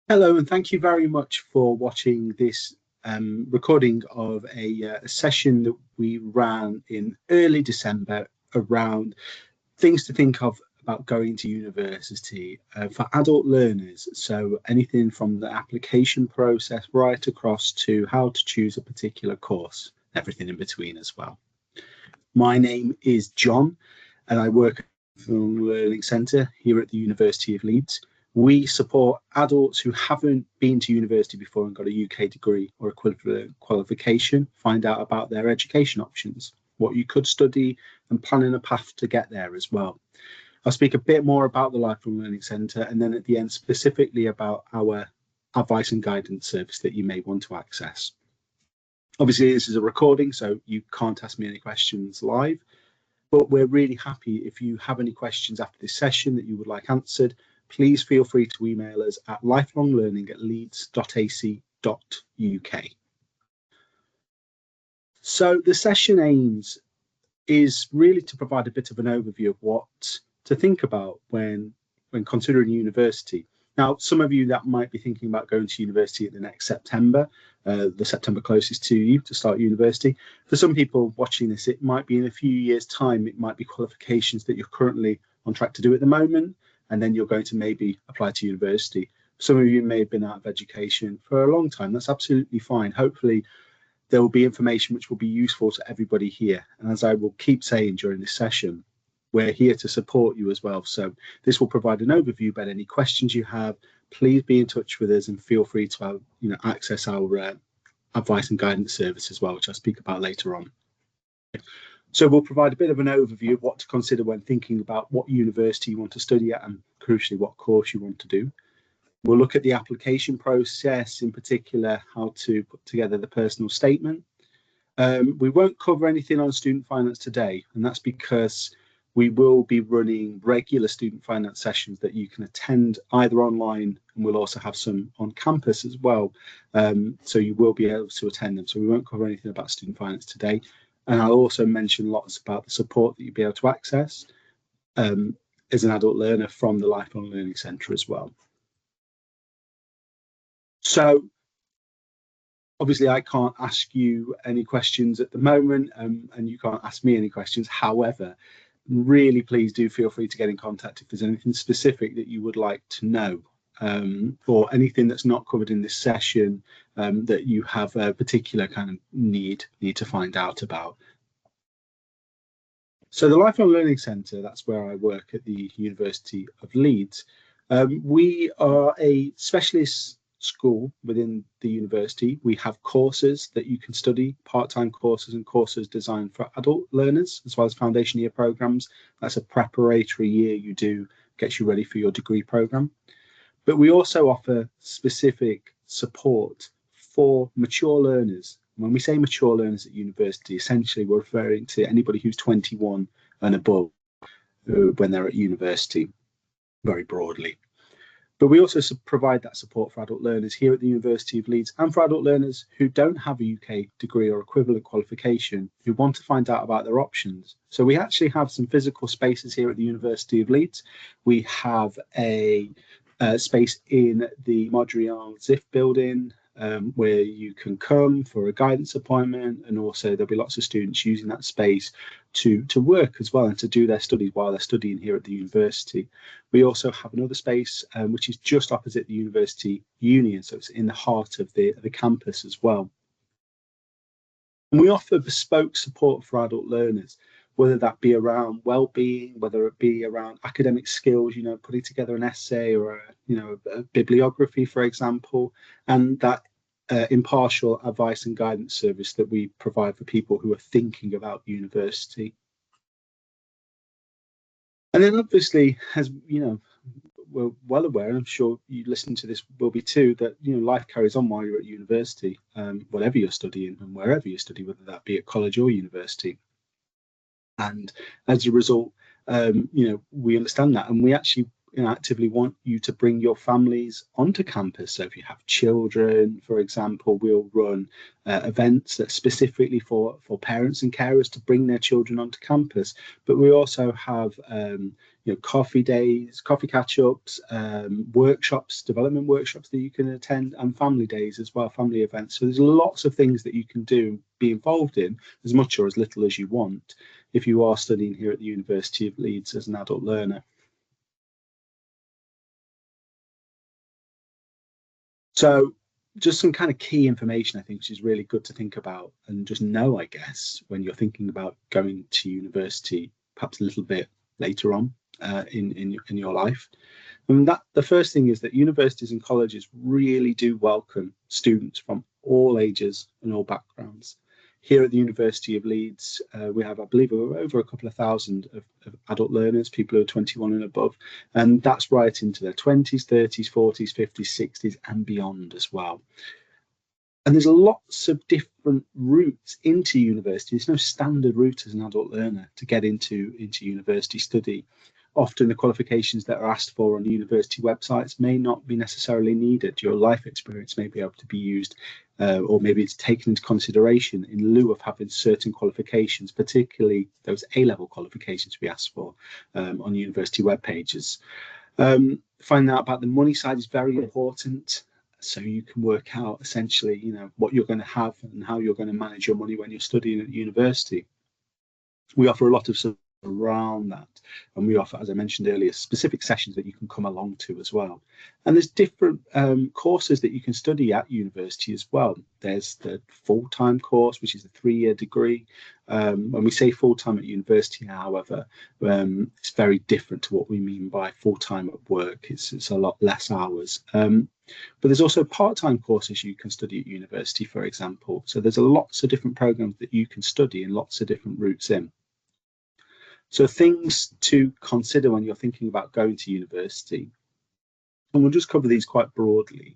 Hello, and thank you very much for watching this recording of a session that we ran in early December around things to think of about going to university for adult learners. So anything from the application process right across to how to choose a particular course, everything in between as well. My name is John, and I work at the Learning Centre here at the University of Leeds. We support adults who haven't been to university before and got a UK degree or equivalent qualification, find out about their education options, what you could study, and planning a path to get there as well. I'll speak a bit more about the Lifelong Learning Centre and then at the end specifically about our advice and guidance service that you may want to access. Obviously, this is a recording, so you can't ask me any questions live, but we're really happy if you have any questions after this session that you would like answered. Please feel free to email us at lifelonglearning@leeds.ac.uk. So the session aims is really to provide a bit of an overview of what to think about when considering university. Now, some of you that might be thinking about going to university in the next September, the September closest to you to start university. For some people watching this, it might be in a few years' time, it might be qualifications that you're currently on track to do at the moment, and then you're going to maybe apply to university. Some of you may have been out of education for a long time. That's absolutely fine. Hopefully, there will be information which will be useful to everybody here. And as I will keep saying during this session, we're here to support you as well. So this will provide an overview, but any questions you have, please be in touch with us and feel free to access our advice and guidance service as well, which I'll speak about later on. So we'll provide a bit of an overview of what to consider when thinking about what university you want to study at and crucially what course you want to do. We'll look at the application process, in particular, how to put together the personal statement. We won't cover anything on student finance today, and that's because we will be running regular student finance sessions that you can attend either online, and we'll also have some on campus as well. So you will be able to attend them. So we won't cover anything about student finance today. And I'll also mention lots about the support that you'll be able to access as an adult learner from the Lifelong Learning Centre as well. So obviously I can't ask you any questions at the moment, and you can't ask me any questions. However, really please do feel free to get in contact if there's anything specific that you would like to know, or anything that's not covered in this session that you have a particular kind of need to find out about. So the Lifelong Learning Centre, that's where I work at the University of Leeds. We are a specialist school within the university. We have courses that you can study, part-time courses and courses designed for adult learners, as well as foundation year programs. That's a preparatory year you do, gets you ready for your degree program. But we also offer specific support for mature learners. When we say mature learners at university, essentially we're referring to anybody who's 21 and above when they're at university, very broadly. But we also provide that support for adult learners here at the University of Leeds and for adult learners who don't have a UK degree or equivalent qualification, who want to find out about their options. So we actually have some physical spaces here at the University of Leeds. We have a space in the Modrian Ziff building where you can come for a guidance appointment, and also there'll be lots of students using that space to work as well and to do their studies while they're studying here at the university. We also have another space which is just opposite the University Union, so it's in the heart of the campus as well. And we offer bespoke support for adult learners, whether that be around well-being, whether it be around academic skills, putting together an essay or a bibliography, for example, and that impartial advice and guidance service that we provide for people who are thinking about university. And then obviously, as we're well aware, and I'm sure you listen to this will be too, that life carries on while you're at university, whatever you're studying and wherever you study, whether that be at college or university. And as a result, we understand that, and we actually actively want you to bring your families onto campus. So if you have children, for example, we'll run events that specifically for parents and carers to bring their children onto campus. But we also have coffee days, coffee catch-ups, workshops, development workshops that you can attend, and family days as well, family events. So there's lots of things that you can do and be involved in, as much or as little as you want, if you are studying here at the University of Leeds as an adult learner. So just some kind of key information, I think, which is really good to think about and just know, I guess, when you're thinking about going to university, perhaps a little bit later on in your life. And that the first thing is that universities and colleges really do welcome students from all ages and all backgrounds. Here at the University of Leeds, we have, I believe, over a couple of thousand of adult learners, people who are 21 and above, and that's right into their 20s, 30s, 40s, 50s, 60s, and beyond as well. And there's lots of different routes into university. There's no standard route as an adult learner to get into university study. Often the qualifications that are asked for on university websites may not be necessarily needed. Your life experience may be able to be used, or maybe it's taken into consideration in lieu of having certain qualifications, particularly those A-level qualifications we ask for on university web pages. Finding out about the money side is very important. So you can work out essentially, what you're going to have and how you're going to manage your money when you're studying at university. We offer a lot of support around that, and we offer, as I mentioned earlier, specific sessions that you can come along to as well. And there's different courses that you can study at university as well. There's the full-time course, which is a 3-year degree. When we say full-time at university, however, it's very different to what we mean by full-time at work. It's a lot less hours. But there's also part-time courses you can study at university, for example. So there's lots of different programs that you can study and lots of different routes in. So things to consider when you're thinking about going to university, and we'll just cover these quite broadly,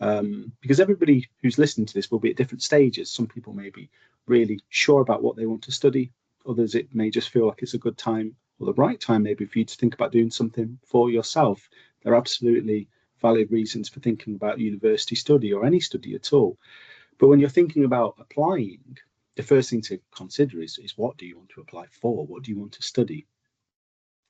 because everybody who's listening to this will be at different stages. Some people may be really sure about what they want to study. Others, it may just feel like it's a good time or the right time maybe for you to think about doing something for yourself. There are absolutely valid reasons for thinking about university study or any study at all. But when you're thinking about applying, the first thing to consider is what do you want to apply for? What do you want to study?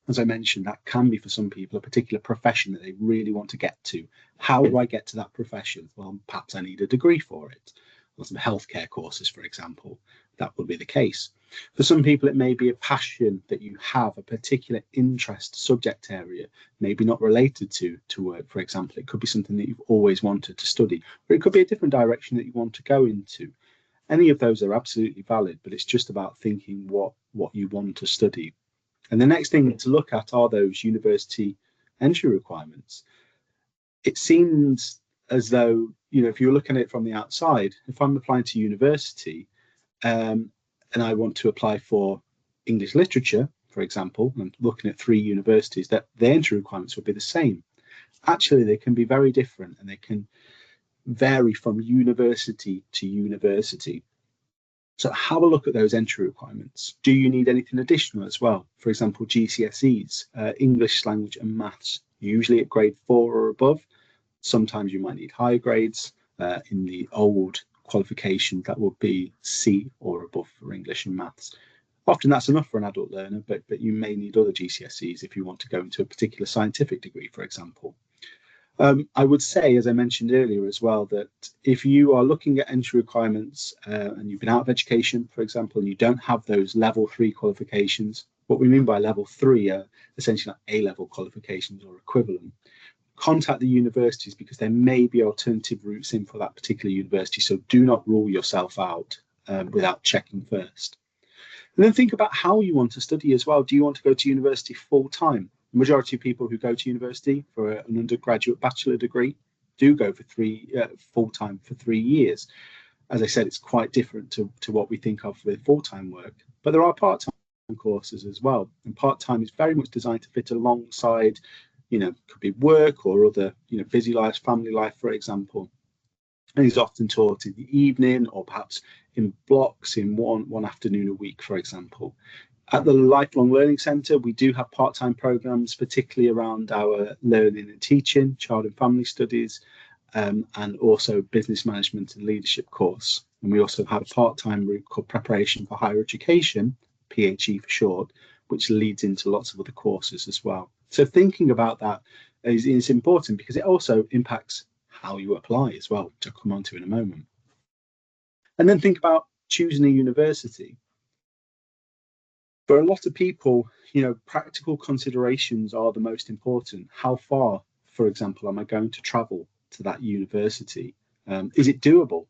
As I mentioned, that can be for some people a particular profession that they really want to get to. How do I get to that profession? Well, perhaps I need a degree for it. Or some healthcare courses, for example, that would be the case. For some people, it may be a passion that you have, a particular interest subject area, maybe not related to work, for example. It could be something that you've always wanted to study, or it could be a different direction that you want to go into. Any of those are absolutely valid, but it's just about thinking what you want to study. And the next thing to look at are those university entry requirements. It seems as though, if you're looking at it from the outside, if I'm applying to university and I want to apply for English literature, for example, and looking at 3 universities, that the entry requirements would be the same. Actually, they can be very different, and they can vary from university to university. So have a look at those entry requirements. Do you need anything additional as well? For example, GCSEs, English language and maths, usually at grade 4 or above. Sometimes you might need higher grades. In the old qualification, that would be C or above for English and maths. Often that's enough for an adult learner, but you may need other GCSEs if you want to go into a particular scientific degree, for example. I would say, as I mentioned earlier as well, that if you are looking at entry requirements and you've been out of education, for example, and you don't have those level 3 qualifications, what we mean by level 3 are essentially like A-level qualifications or equivalent. Contact the universities because there may be alternative routes in for that particular university. So do not rule yourself out without checking first. And then think about how you want to study as well. Do you want to go to university full time? The majority of people who go to university for an undergraduate bachelor degree do go for full time for 3 years. As I said, it's quite different to what we think of with full-time work. But there are part-time courses as well. And part-time is very much designed to fit alongside, could be work or other, busy life, family life, for example. And he's often taught in the evening or perhaps in blocks in one afternoon a week, for example. At the Lifelong Learning Centre, we do have part-time programmes, particularly around our learning and teaching, child and family studies, and also business management and leadership course. And we also have a part-time route called Preparation for Higher Education, PHE for short, which leads into lots of other courses as well. So thinking about that is important because it also impacts how you apply as well, which I'll come on to in a moment. And then think about choosing a university. For a lot of people, practical considerations are the most important. How far, for example, am I going to travel to that university? Is it doable?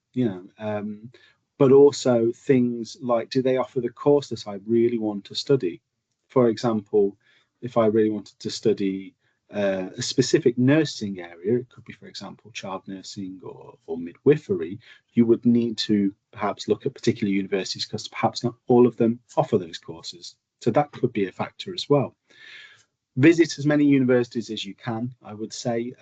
But also things like, do they offer the course that I really want to study? For example, if I really wanted to study a specific nursing area, it could be, for example, child nursing or midwifery, you would need to perhaps look at particular universities because perhaps not all of them offer those courses. So that could be a factor as well. Visit as many universities as you can, I would say.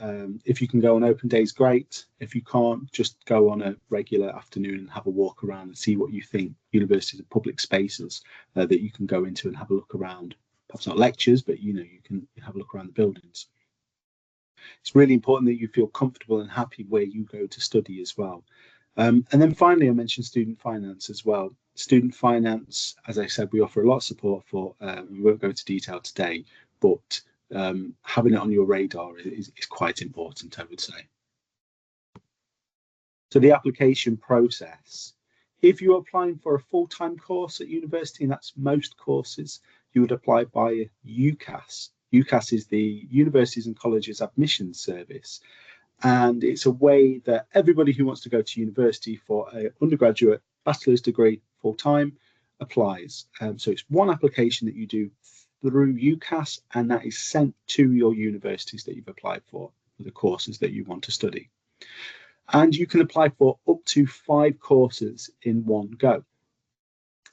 If you can go on open days, great. If you can't, just go on a regular afternoon and have a walk around and see what you think. Universities are public spaces that you can go into and have a look around. Perhaps not lectures, but you can have a look around the buildings. It's really important that you feel comfortable and happy where you go to study as well. And then finally, I mentioned student finance as well. Student finance, as I said, we offer a lot of support for. We won't go into detail today, but having it on your radar is quite important, I would say. So the application process. If you're applying for a full-time course at university, and that's most courses, you would apply by UCAS. UCAS is the Universities and Colleges Admissions Service. And it's a way that everybody who wants to go to university for an undergraduate bachelor's degree full-time applies. So it's one application that you do through UCAS, and that is sent to your universities that you've applied for the courses that you want to study. And you can apply for up to 5 courses in one go.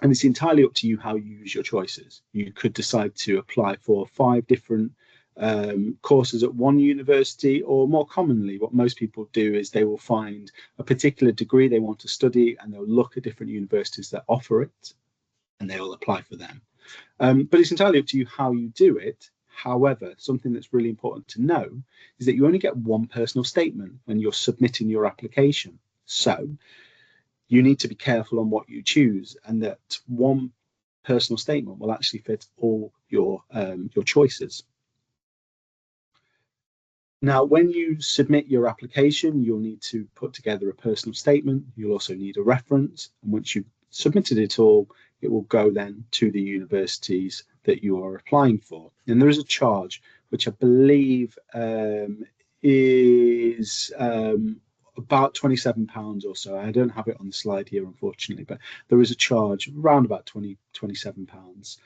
And it's entirely up to you how you use your choices. You could decide to apply for 5 different courses at one university, or more commonly, what most people do is they will find a particular degree they want to study and they'll look at different universities that offer it and they'll apply for them. But it's entirely up to you how you do it. However, something that's really important to know is that you only get one personal statement when you're submitting your application. So you need to be careful on what you choose, and that one personal statement will actually fit all your choices. Now, when you submit your application, you'll need to put together a personal statement. You'll also need a reference. And once you've submitted it all, it will go then to the universities that you are applying for. And there is a charge, which I believe is about £27 or so. I don't have it on the slide here, unfortunately, but there is a charge around about £27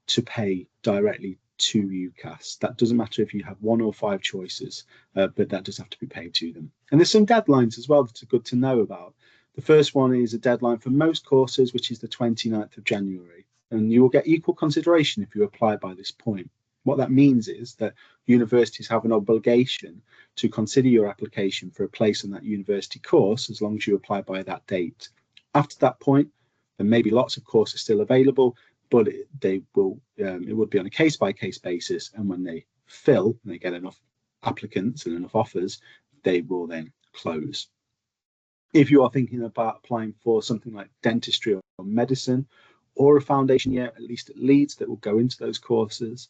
to pay directly to UCAS. That doesn't matter if you have 1 or 5 choices, but that does have to be paid to them. And there's some deadlines as well that are good to know about. The first one is a deadline for most courses, which is the 29th of January. And you will get equal consideration if you apply by this point. What that means is that universities have an obligation to consider your application for a place on that university course as long as you apply by that date. After that point, there may be lots of courses still available, but it would be on a case-by-case basis, and when they fill and they get enough applicants and enough offers, they will then close. If you are thinking about applying for something like dentistry or medicine, or a foundation year, at least at Leeds, that will go into those courses,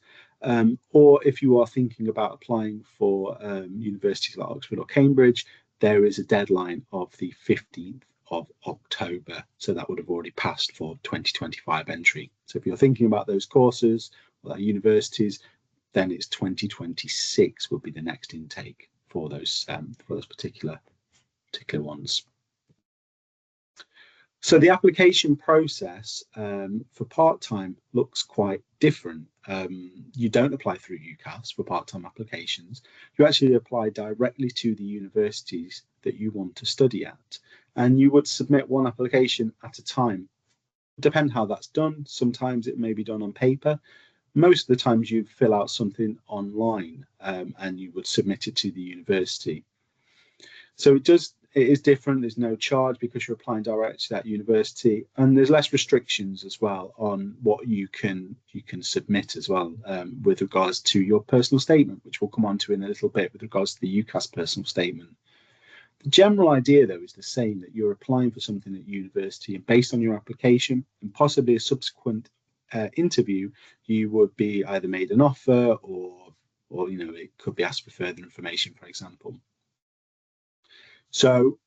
or if you are thinking about applying for universities like Oxford or Cambridge, there is a deadline of the 15th of October. So that would have already passed for 2025 entry. So if you're thinking about those courses or that universities, then it's 2026 would be the next intake for those particular ones. So the application process for part-time looks quite different. You don't apply through UCAS for part-time applications. You actually apply directly to the universities that you want to study at. And you would submit one application at a time. Depend how that's done. Sometimes it may be done on paper. Most of the times you fill out something online and you would submit it to the university. So it is different. There's no charge because you're applying direct to that university, and there's less restrictions as well on what you can submit as well with regards to your personal statement, which we'll come on to in a little bit with regards to the UCAS personal statement. The general idea, though, is the same, that you're applying for something at university, and based on your application and possibly a subsequent interview, you would be either made an offer or it could be asked for further information, for example. So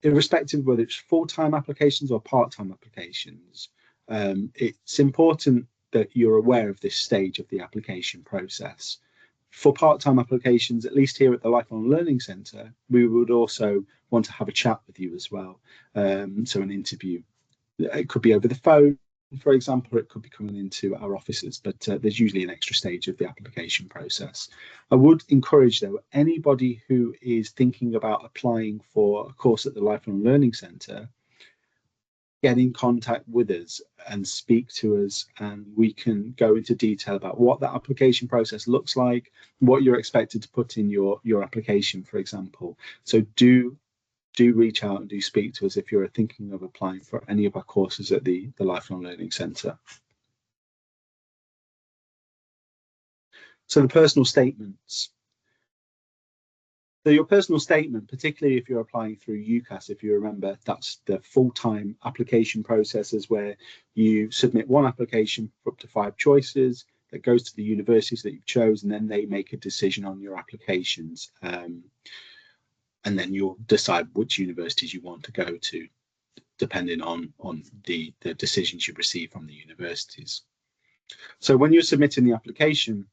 irrespective of whether it's full-time applications or part-time applications, it's important that you're aware of this stage of the application process. For part-time applications, at least here at the Lifelong Learning Centre, we would also want to have a chat with you as well. So an interview. It could be over the phone, for example, or it could be coming into our offices, but there's usually an extra stage of the application process. I would encourage, though, anybody who is thinking about applying for a course at the Lifelong Learning Centre, get in contact with us and speak to us, and we can go into detail about what that application process looks like, what you're expected to put in your application, for example. So do reach out and do speak to us if you're thinking of applying for any of our courses at the Lifelong Learning Centre. So the personal statements. So your personal statement, particularly if you're applying through UCAS, if you remember, that's the full-time application processes where you submit one application for up to 5 choices that goes to the universities that you've chosen, and then they make a decision on your applications. And then you'll decide which universities you want to go to, depending on the decisions you receive from the universities. So when you're submitting the application,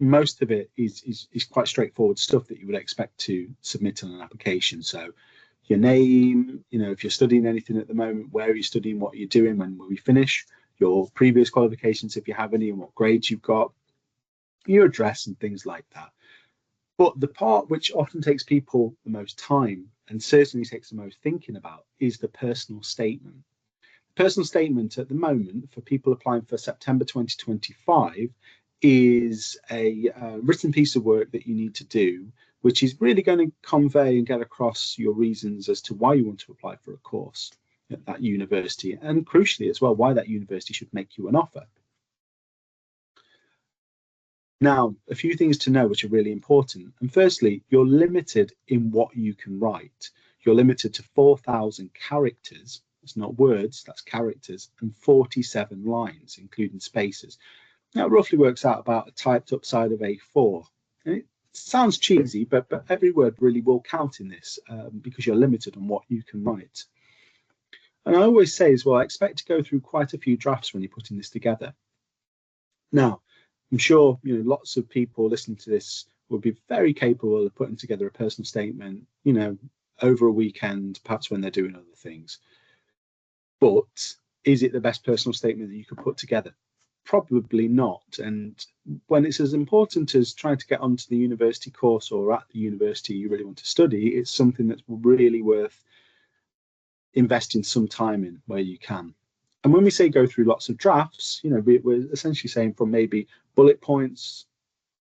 most of it is quite straightforward stuff that you would expect to submit on an application. So your name, if you're studying anything at the moment, where are you studying, what are you doing, when will you finish, your previous qualifications, if you have any, and what grades you've got, your address and things like that. But the part which often takes people the most time and certainly takes the most thinking about is the personal statement. The personal statement at the moment for people applying for September 2025 is a written piece of work that you need to do, which is really going to convey and get across your reasons as to why you want to apply for a course at that university, and crucially as well, why that university should make you an offer. Now, a few things to know which are really important. And firstly, you're limited in what you can write. You're limited to 4,000 characters. That's not words, that's characters, and 47 lines, including spaces. That roughly works out about a typed up side of A4. And it sounds cheesy, but every word really will count in this because you're limited on what you can write. And I always say as well, I expect to go through quite a few drafts when you're putting this together. Now, I'm sure lots of people listening to this will be very capable of putting together a personal statement, over a weekend, perhaps when they're doing other things. But is it the best personal statement that you could put together? Probably not. And when it's as important as trying to get onto the university course or at the university you really want to study, it's something that's really worth investing some time in where you can. And when we say go through lots of drafts, we're essentially saying from maybe bullet points,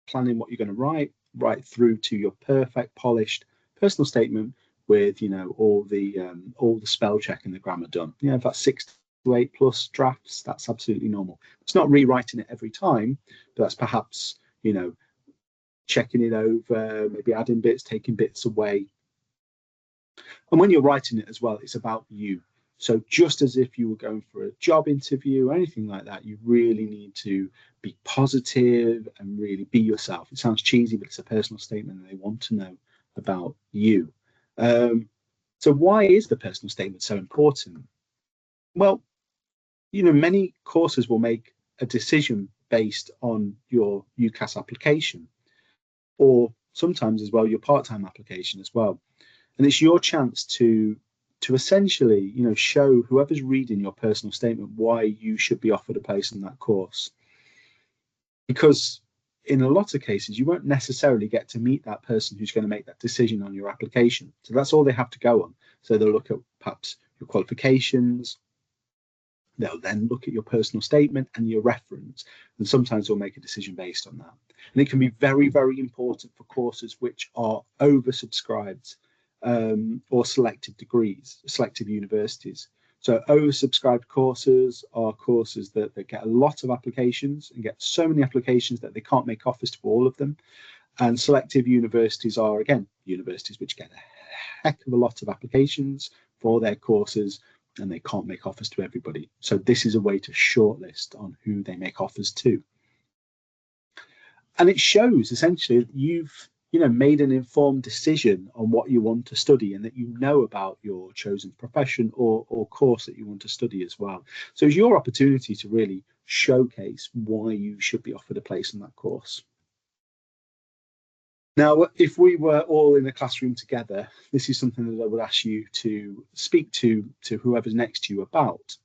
planning what you're going to write, right through to your perfect polished personal statement with all the spell check and the grammar done. If that's 6 to 8 plus drafts, that's absolutely normal. It's not rewriting it every time, but that's perhaps checking it over, maybe adding bits, taking bits away. And when you're writing it as well, it's about you. So just as if you were going for a job interview or anything like that, you really need to be positive and really be yourself. It sounds cheesy, but it's a personal statement and they want to know about you. So why is the personal statement so important? Well, many courses will make a decision based on your UCAS application, or sometimes as well your part-time application as well. And it's your chance to essentially, show whoever's reading your personal statement why you should be offered a place in that course. Because in a lot of cases, you won't necessarily get to meet that person who's going to make that decision on your application. So that's all they have to go on. So they'll look at perhaps your qualifications. They'll then look at your personal statement and your reference. And sometimes they'll make a decision based on that. And it can be very, very important for courses which are oversubscribed. Or selective degrees, selective universities. So oversubscribed courses are courses that get a lot of applications and get so many applications that they can't make offers to all of them. And selective universities are, again, universities which get a heck of a lot of applications for their courses, and they can't make offers to everybody. So this is a way to shortlist on who they make offers to. And it shows essentially that you've made an informed decision on what you want to study, and that you know about your chosen profession or course that you want to study as well. So it's your opportunity to really showcase why you should be offered a place in that course. Now, if we were all in a classroom together, this is something that I would ask you to speak to whoever's next to you about.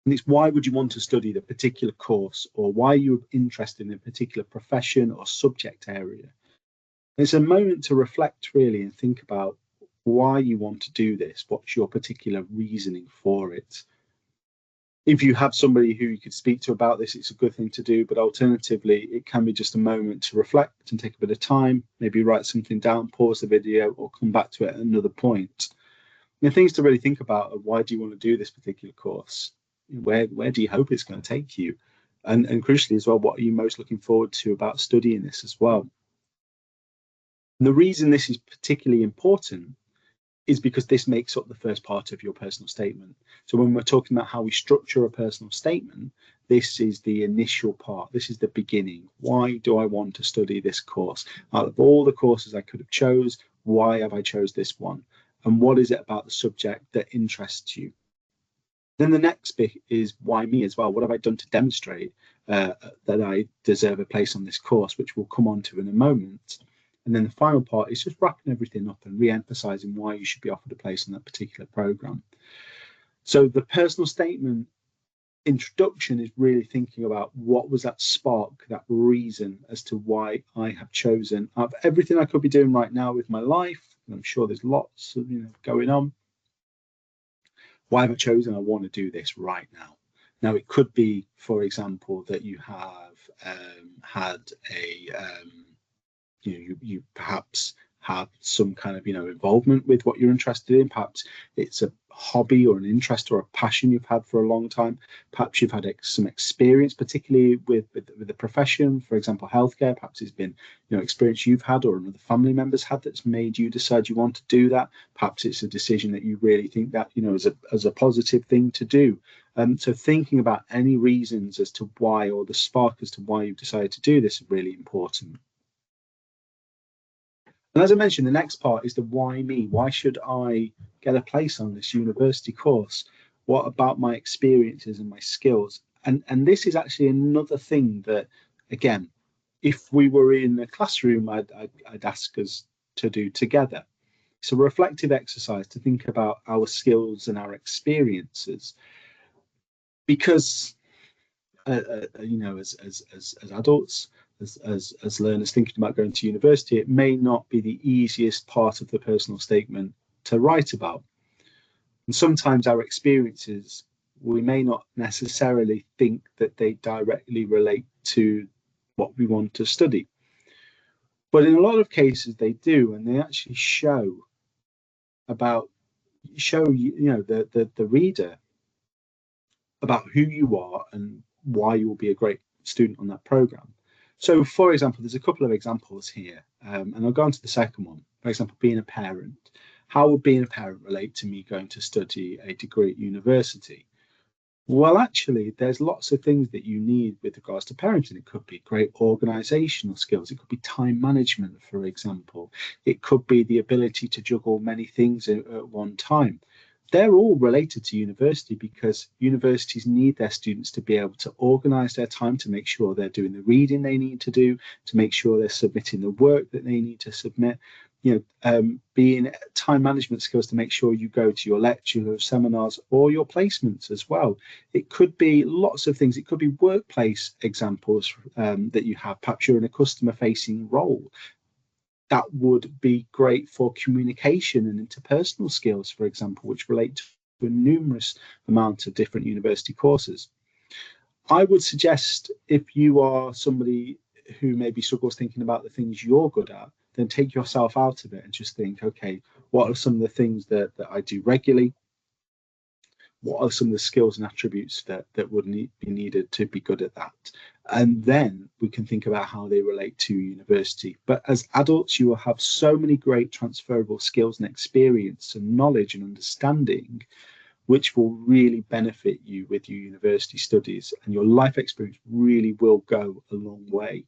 And it's, why would you want to study the particular course, or why you're interested in a particular profession or subject area? It's a moment to reflect really and think about why you want to do this. What's your particular reasoning for it? If you have somebody who you could speak to about this, it's a good thing to do. But alternatively, it can be just a moment to reflect and take a bit of time, maybe write something down, pause the video, or come back to it at another point. Things to really think about are, why do you want to do this particular course? Where do you hope it's going to take you? And crucially as well, what are you most looking forward to about studying this as well? And the reason this is particularly important is because this makes up the first part of your personal statement. So when we're talking about how we structure a personal statement, this is the initial part. This is the beginning. Why do I want to study this course? Out of all the courses I could have chose, why have I chose this one? And what is it about the subject that interests you? Then the next bit is, why me as well? What have I done to demonstrate that I deserve a place on this course, which we'll come on to in a moment. And then the final part is just wrapping everything up and re-emphasizing why you should be offered a place in that particular program. So the personal statement introduction is really thinking about, what was that spark, that reason as to why I have chosen, out of everything I could be doing right now with my life, and I'm sure there's lots of going on, why have I chosen I want to do this right now? Now, it could be, for example, that you have had a you perhaps have some kind of involvement with what you're interested in. Perhaps it's a hobby or an interest or a passion you've had for a long time. Perhaps you've had some experience, particularly with the profession, for example, healthcare. Perhaps it's been experience you've had or another family member's had that's made you decide you want to do that. Perhaps it's a decision that you really think that as a positive thing to do. So thinking about any reasons as to why, or the spark as to why you've decided to do this, is really important. And as I mentioned, the next part is the why me? Why should I get a place on this university course? What about my experiences and my skills? And this is actually another thing that, again, if we were in a classroom, I'd ask us to do together. It's a reflective exercise to think about our skills and our experiences, because as adults, as learners thinking about going to university, it may not be the easiest part of the personal statement to write about. And sometimes our experiences, we may not necessarily think that they directly relate to what we want to study. But in a lot of cases they do, and they actually show the reader about who you are and why you will be a great student on that program. So, for example, there's a couple of examples here, and I'll go on to the second one. For example, being a parent. How would being a parent relate to me going to study a degree at university? Well, actually, there's lots of things that you need with regards to parenting. It could be great organizational skills. It could be time management, for example. It could be the ability to juggle many things at one time. They're all related to university, because universities need their students to be able to organize their time, to make sure they're doing the reading they need to do, to make sure they're submitting the work that they need to submit. Being time management skills to make sure you go to your lectures, seminars, or your placements as well. It could be lots of things. It could be workplace examples that you have. Perhaps you're in a customer-facing role. That would be great for communication and interpersonal skills, for example, which relate to a numerous amount of different university courses. I would suggest, if you are somebody who maybe struggles thinking about the things you're good at, then take yourself out of it and just think, okay, what are some of the things that I do regularly? What are some of the skills and attributes that would be needed to be good at that? And then we can think about how they relate to university. But as adults, you will have so many great transferable skills and experience and knowledge and understanding. which will really benefit you with your university studies, and your life experience really will go a long way.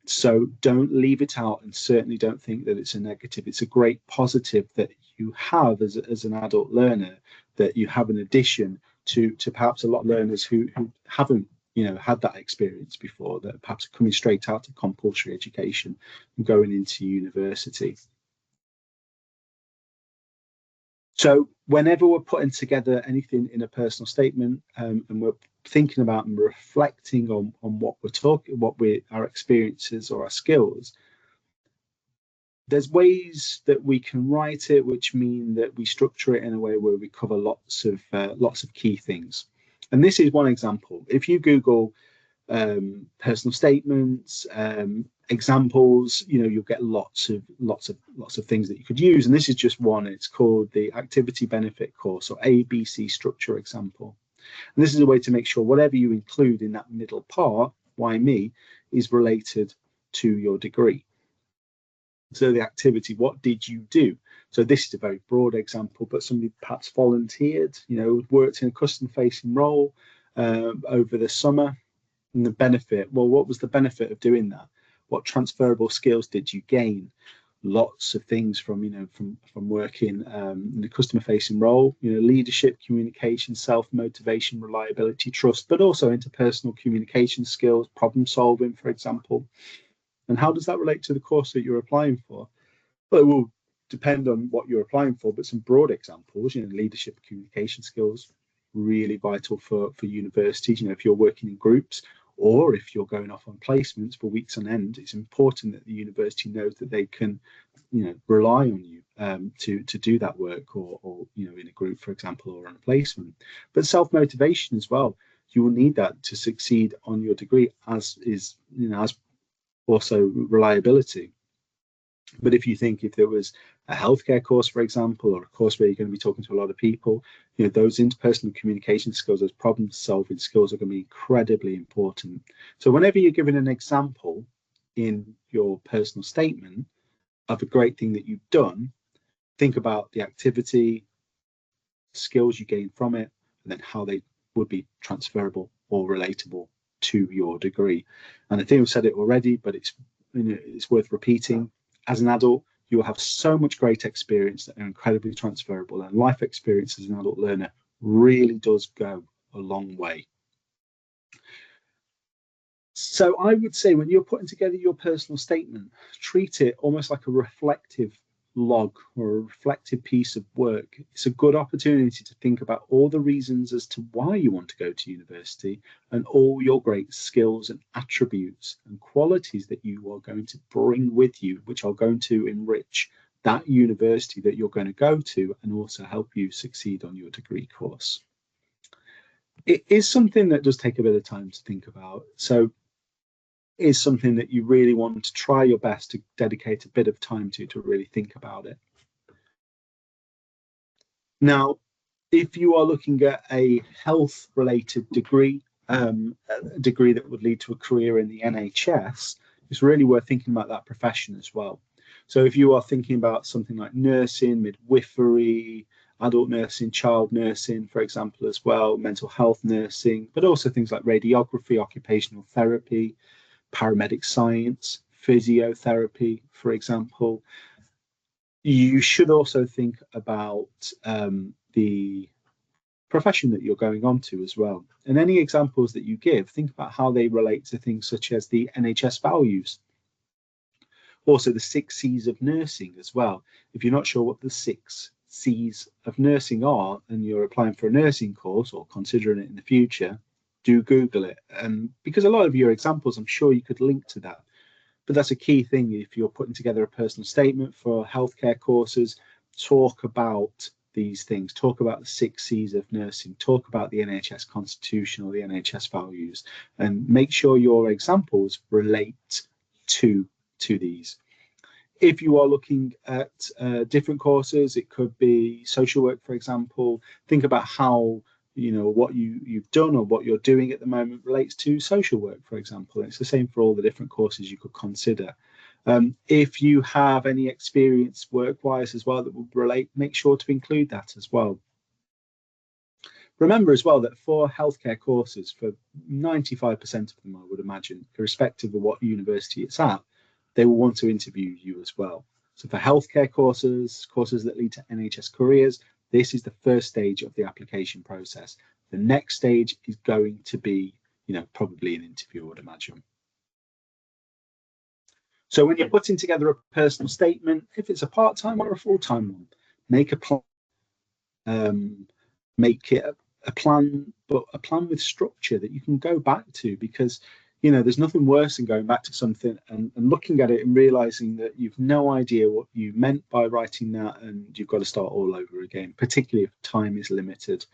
So don't leave it out, and certainly don't think that it's a negative. It's a great positive that you have as an adult learner, that you have an addition to perhaps a lot of learners who haven't had that experience before, that perhaps are coming straight out of compulsory education and going into university. So whenever we're putting together anything in a personal statement, and we're thinking about and reflecting on what we're talking, our experiences or our skills, there's ways that we can write it, which mean that we structure it in a way where we cover lots of key things. And this is one example. If you Google personal statements, examples, you'll get lots of things that you could use. And this is just one. It's called the Activity Benefit Course, or ABC Structure Example. And this is a way to make sure whatever you include in that middle part, why me, is related to your degree. So the activity, what did you do? So this is a very broad example, but somebody perhaps volunteered, worked in a customer-facing role over the summer. And the benefit, well, what was the benefit of doing that? What transferable skills did you gain? Lots of things from working in a customer-facing role, leadership, communication, self-motivation, reliability, trust, but also interpersonal communication skills, problem solving, for example. And how does that relate to the course that you're applying for? Well, it will depend on what you're applying for, but some broad examples, leadership, communication skills, really vital for universities. If you're working in groups, or if you're going off on placements for weeks on end, it's important that the university knows that they can, rely on you to do that work, or in a group, for example, or on a placement. But self-motivation as well, you will need that to succeed on your degree, as also reliability. But if there was a healthcare course, for example, or a course where you're going to be talking to a lot of people, those interpersonal communication skills, those problem solving skills are going to be incredibly important. So whenever you're given an example in your personal statement of a great thing that you've done, think about the activity, skills you gain from it, and then how they would be transferable or relatable to your degree. And I think I've said it already, but it's worth repeating. As an adult, you will have so much great experience that are incredibly transferable, and life experience as an adult learner really does go a long way. So I would say, when you're putting together your personal statement, treat it almost like a reflective log or a reflective piece of work. It's a good opportunity to think about all the reasons as to why you want to go to university, and all your great skills and attributes and qualities that you are going to bring with you, which are going to enrich that university that you're going to go to, and also help you succeed on your degree course. It is something that does take a bit of time to think about. So is something that you really want to try your best to dedicate a bit of time to really think about it. Now, if you are looking at a health-related degree, a degree that would lead to a career in the NHS, it's really worth thinking about that profession as well. So if you are thinking about something like nursing, midwifery, adult nursing, child nursing, for example, as well, mental health nursing, but also things like radiography, occupational therapy, paramedic science, physiotherapy, for example. You should also think about the profession that you're going on to as well. And any examples that you give, think about how they relate to things such as the NHS values. Also, the 6 C's of nursing as well. If you're not sure what the 6 C's of nursing are, and you're applying for a nursing course or considering it in the future, do Google it. Because a lot of your examples, I'm sure you could link to that. But that's a key thing if you're putting together a personal statement for healthcare courses. Talk about these things. Talk about the 6 C's of nursing. Talk about the NHS constitution or the NHS values, and make sure your examples relate to these. If you are looking at different courses, it could be social work, for example. Think about how what you've done or what you're doing at the moment relates to social work, for example. And it's the same for all the different courses you could consider. If you have any experience work-wise as well that would relate, make sure to include that as well. Remember as well that for healthcare courses, for 95% of them, I would imagine, irrespective of what university it's at, they will want to interview you as well. So for healthcare courses, courses that lead to NHS careers, this is the first stage of the application process. The next stage is going to be, probably an interview, I would imagine. So when you're putting together a personal statement, if it's a part-time or a full-time one, make a plan. Make it a plan, but a plan with structure that you can go back to, because there's nothing worse than going back to something and looking at it and realizing that you've no idea what you meant by writing that, and you've got to start all over again, particularly if time is limited.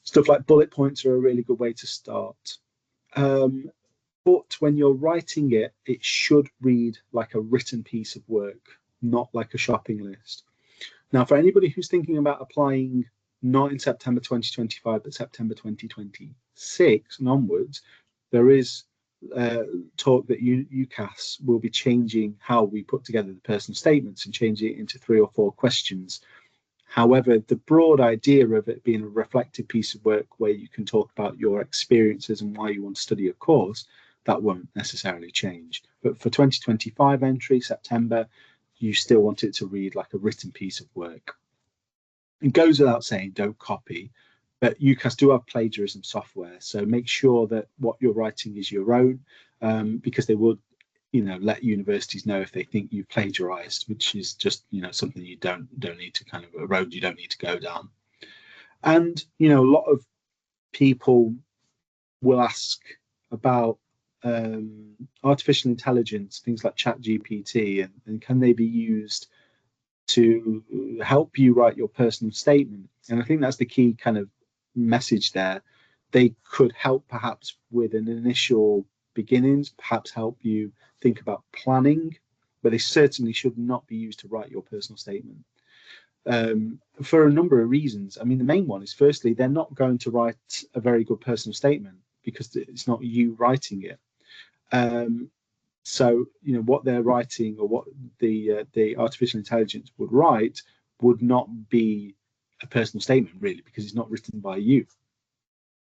Stuff like bullet points are a really good way to start. But when you're writing it, it should read like a written piece of work, not like a shopping list. Now, for anybody who's thinking about applying not in September 2025, but September 2026 and onwards, there is talk that UCAS will be changing how we put together the personal statements and changing it into 3 or 4 questions. However, the broad idea of it being a reflective piece of work where you can talk about your experiences and why you want to study a course, that won't necessarily change. But for 2025 entry, September, you still want it to read like a written piece of work. It goes without saying, don't copy, but UCAS do have plagiarism software, so make sure that what you're writing is your own, because they would, let universities know if they think you've plagiarized, which is just, something you don't need to a road you don't need to go down. And, a lot of people will ask about artificial intelligence, things like ChatGPT, and can they be used to help you write your personal statement? And I think that's the key kind of message there. They could help perhaps with an initial beginnings, perhaps help you think about planning, but they certainly should not be used to write your personal statement. For a number of reasons. I mean, the main one is, firstly, they're not going to write a very good personal statement because it's not you writing it. So, what they're writing, or what the artificial intelligence would write, would not be a personal statement, really, because it's not written by you.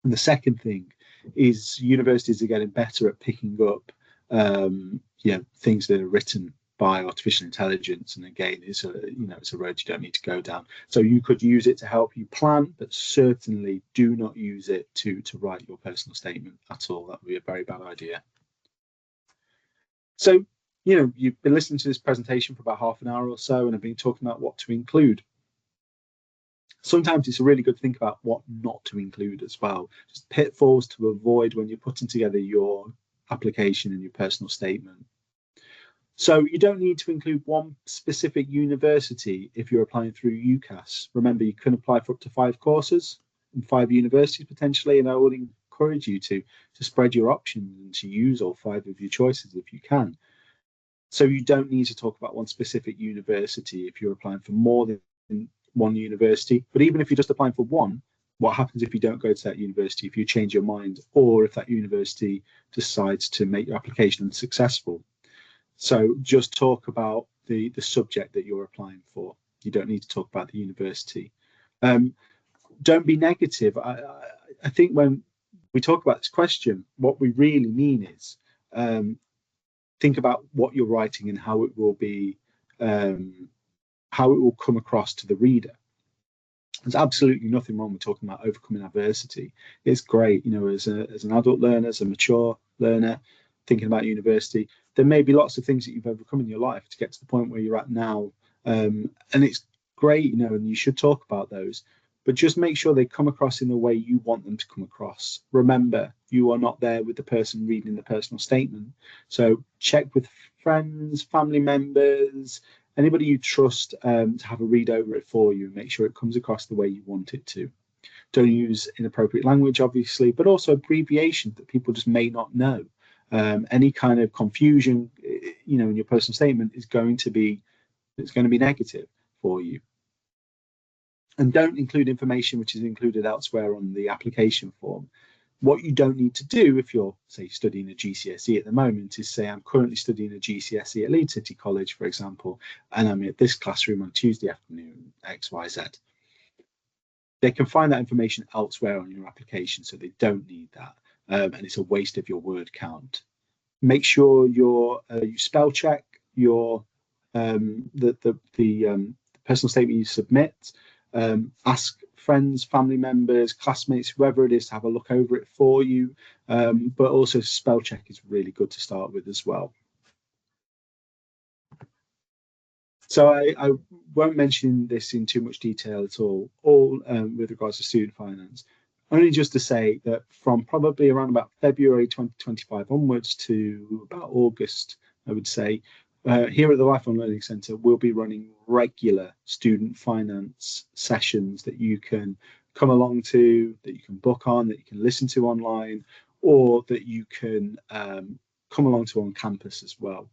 And the second thing is, universities are getting better at picking up, things that are written by artificial intelligence. And again, it's a road you don't need to go down. So you could use it to help you plan, but certainly do not use it to write your personal statement at all. That would be a very bad idea. So, you've been listening to this presentation for about half an hour or so, and I've been talking about what to include. Sometimes it's really good to think about what not to include as well, just pitfalls to avoid when you're putting together your application and your personal statement. So you don't need to include one specific university if you're applying through UCAS. Remember, you can apply for up to 5 courses and 5 universities potentially, and I would encourage you to spread your options and to use all 5 of your choices if you can. So you don't need to talk about one specific university if you're applying for more than one university. But even if you're just applying for one, what happens if you don't go to that university, if you change your mind, or if that university decides to make your application unsuccessful? So just talk about the subject that you're applying for. You don't need to talk about the university. Don't be negative. I think when we talk about this question, what we really mean is think about what you're writing and how it will be, how it will come across to the reader. There's absolutely nothing wrong with talking about overcoming adversity. It's great, as an adult learner, as a mature learner, thinking about university, there may be lots of things that you've overcome in your life to get to the point where you're at now. And it's great, and you should talk about those, but just make sure they come across in the way you want them to come across. Remember, you are not there with the person reading the personal statement. So check with friends, family members, anybody you trust to have a read over it for you and make sure it comes across the way you want it to. Don't use inappropriate language, obviously, but also abbreviations that people just may not know. Any kind of confusion, in your personal statement is going to be negative for you. And don't include information which is included elsewhere on the application form. What you don't need to do if you're, say, studying a GCSE at the moment is say, I'm currently studying a GCSE at Leeds City College, for example, and I'm at this classroom on Tuesday afternoon, XYZ. they can find that information elsewhere on your application, so they don't need that, and it's a waste of your word count. Make sure you spell check your the personal statement you submit. Ask friends, family members, classmates, whoever it is, to have a look over it for you. But also spell check is really good to start with as well. So I won't mention this in too much detail at all with regards to student finance. Only just to say that from probably around about February 2025 onwards to about August, I would say, here at the Lifelong Learning Centre, we'll be running regular student finance sessions that you can come along to, that you can book on, that you can listen to online, or that you can come along to on campus as well.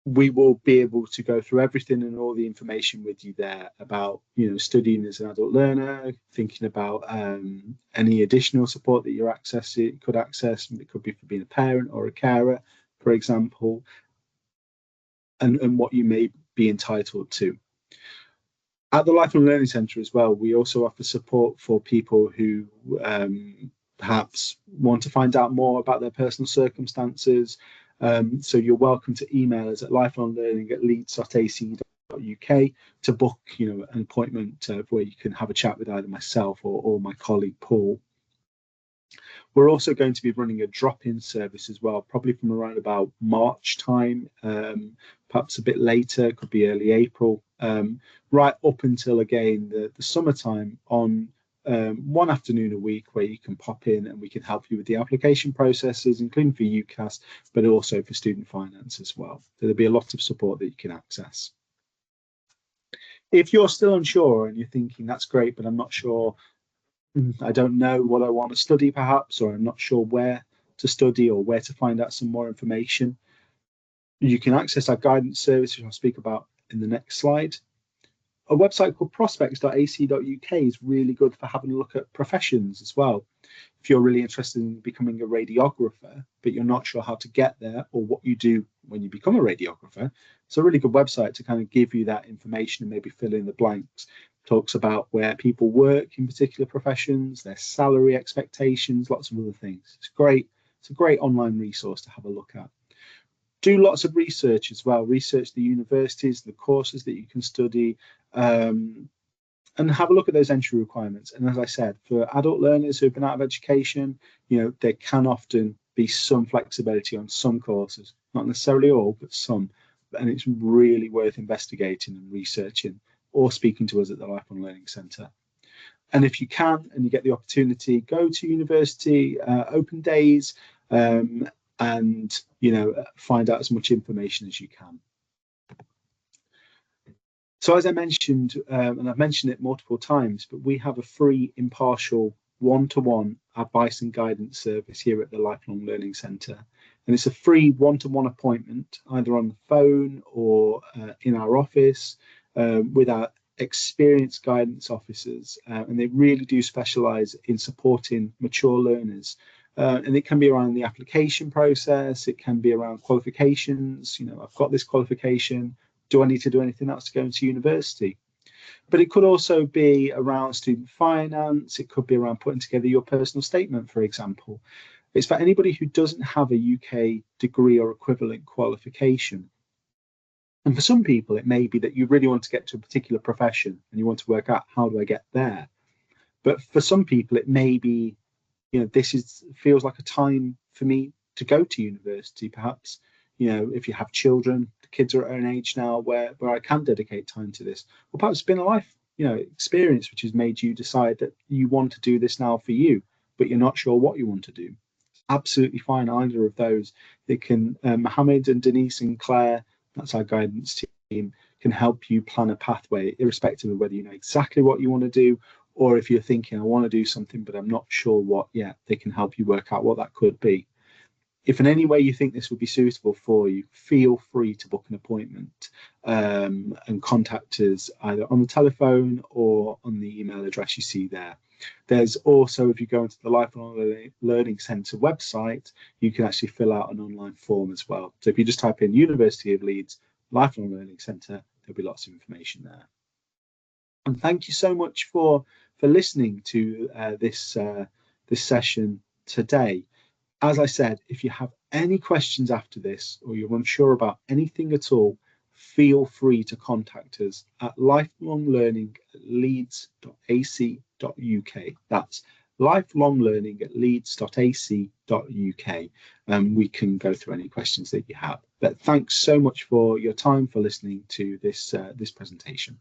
We will be able to go through everything and all the information with you there about, studying as an adult learner, thinking about any additional support that could access. It could be for being a parent or a carer, for example, and what you may be entitled to. At the Lifelong Learning Centre as well, we also offer support for people who perhaps want to find out more about their personal circumstances. So you're welcome to email us at lifelonglearning@leeds.ac.uk to book, an appointment where you can have a chat with either myself or my colleague Paul. We're also going to be running a drop-in service as well, probably from around about March time, perhaps a bit later, could be early April, right up until, again, the summertime on one afternoon a week where you can pop in and we can help you with the application processes, including for UCAS, but also for student finance as well. So there'll be a lot of support that you can access. If you're still unsure and you're thinking, that's great, but I'm not sure, I don't know what I want to study perhaps, or I'm not sure where to study or where to find out some more information, you can access our guidance service, which I'll speak about in the next slide. A website called prospects.ac.uk is really good for having a look at professions as well. If you're really interested in becoming a radiographer, but you're not sure how to get there or what you do when you become a radiographer, it's a really good website to kind of give you that information and maybe fill in the blanks. Talks about where people work in particular professions, their salary expectations, lots of other things. It's great. It's a great online resource to have a look at. Do lots of research as well. Research the universities, the courses that you can study, and have a look at those entry requirements. And as I said, for adult learners who've been out of education, there can often be some flexibility on some courses, not necessarily all, but some. And it's really worth investigating and researching, or speaking to us at the Lifelong Learning Centre. And if you can, and you get the opportunity, go to university open days, and find out as much information as you can. So as I mentioned, and I've mentioned it multiple times, but we have a free, impartial, one-to-one advice and guidance service here at the Lifelong Learning Centre. And it's a free one-to-one appointment, either on the phone or in our office, with our experienced guidance officers. And they really do specialise in supporting mature learners. And it can be around the application process, it can be around qualifications, I've got this qualification, do I need to do anything else to go into university? But it could also be around student finance, it could be around putting together your personal statement, for example. It's for anybody who doesn't have a UK degree or equivalent qualification. And for some people, it may be that you really want to get to a particular profession and you want to work out, how do I get there? But for some people, it may be, this feels like a time for me to go to university, perhaps. If you have children, the kids are at an age now where I can dedicate time to this. Or perhaps it's been a life, experience which has made you decide that you want to do this now for you, but you're not sure what you want to do. It's absolutely fine, either of those. They can, Mohammed and Denise and Claire, that's our guidance team, can help you plan a pathway, irrespective of whether you know exactly what you want to do, or if you're thinking, I want to do something, but I'm not sure what yet, they can help you work out what that could be. If in any way you think this would be suitable for you, feel free to book an appointment and contact us either on the telephone or on the email address you see there. There's also, if you go into the Lifelong Learning Centre website, you can actually fill out an online form as well. So if you just type in University of Leeds Lifelong Learning Centre, there'll be lots of information there. And thank you so much for listening to this session today. As I said, if you have any questions after this, or you're unsure about anything at all, feel free to contact us at lifelonglearning@leeds.ac.uk. That's lifelonglearning@leeds.ac.uk. We can go through any questions that you have. But thanks so much for your time, for listening to this presentation.